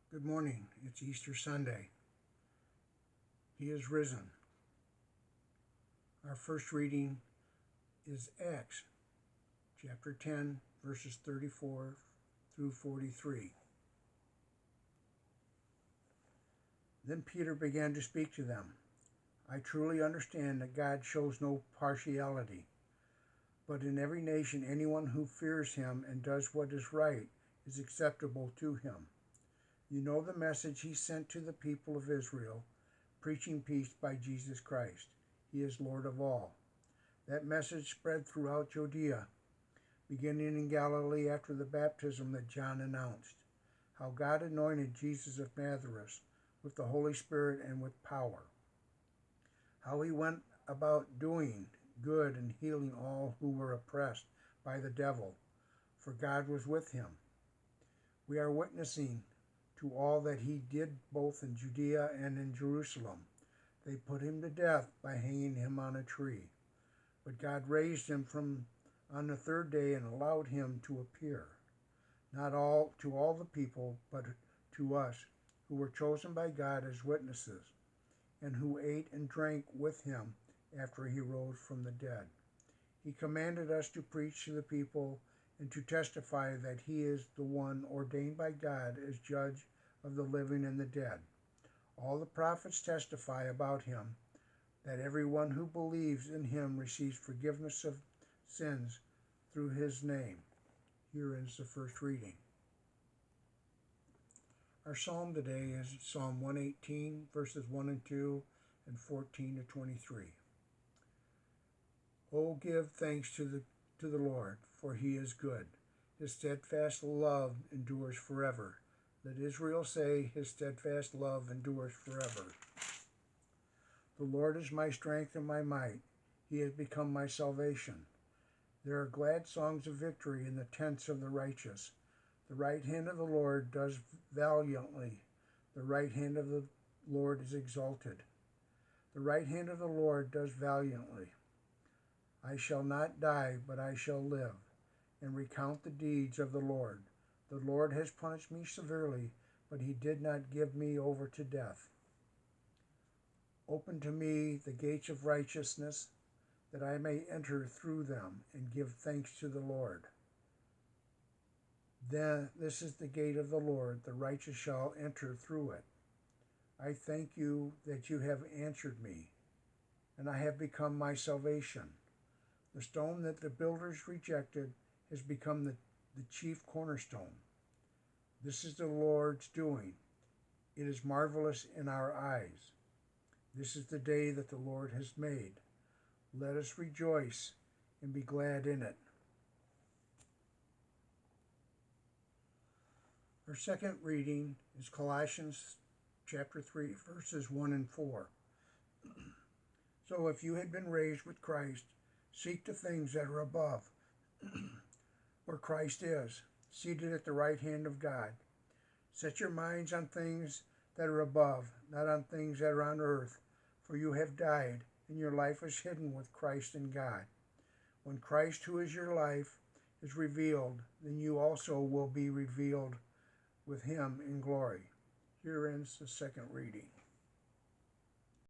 Good morning. It's Easter Sunday. He is risen. Our first reading is Acts chapter 10, verses 34 through 43. Then Peter began to speak to them. I truly understand that God shows no partiality, but in every nation anyone who fears him and does what is right is acceptable to him. You know the message he sent to the people of Israel, preaching peace by Jesus Christ. He is Lord of all. That message spread throughout Judea, beginning in Galilee after the baptism that John announced, how God anointed Jesus of Nazareth with the Holy Spirit and with power, how he went about doing good and healing all who were oppressed by the devil, for God was with him. We are witnessing to all that he did both in Judea and in Jerusalem. They put him to death by hanging him on a tree. But God raised him on the third day and allowed him to appear, not all to all the people, but to us who were chosen by God as witnesses, and who ate and drank with him after he rose from the dead. He commanded us to preach to the people and to testify that he is the one ordained by God as judge of the living and the dead. All the prophets testify about him, that everyone who believes in him receives forgiveness of sins through his name. Here is the first reading. Our psalm today is Psalm 118, verses 1 and 2, and 14 to 23. Oh, give thanks to the Lord, for he is good. His steadfast love endures forever. Let Israel say, his steadfast love endures forever. The Lord is my strength and my might. He has become my salvation. There are glad songs of victory in the tents of the righteous. The right hand of the Lord does valiantly. The right hand of the Lord is exalted. The right hand of the Lord does valiantly. I shall not die, but I shall live, and recount the deeds of the Lord. The Lord has punished me severely, but he did not give me over to death. Open to me the gates of righteousness, that I may enter through them and give thanks to the Lord. Then this is the gate of the Lord, the righteous shall enter through it. I thank you that you have answered me, and I have become my salvation. The stone that the builders rejected has become the chief cornerstone. This is the Lord's doing. It is marvelous in our eyes. This is the day that the Lord has made. Let us rejoice and be glad in it. Our second reading is Colossians chapter 3, verses 1 and 4. So if you had been raised with Christ, seek the things that are above, where Christ is, seated at the right hand of God. Set your minds on things that are above, not on things that are on earth, for you have died, and your life is hidden with Christ in God. When Christ, who is your life, is revealed, then you also will be revealed with him in glory. Here ends the second reading.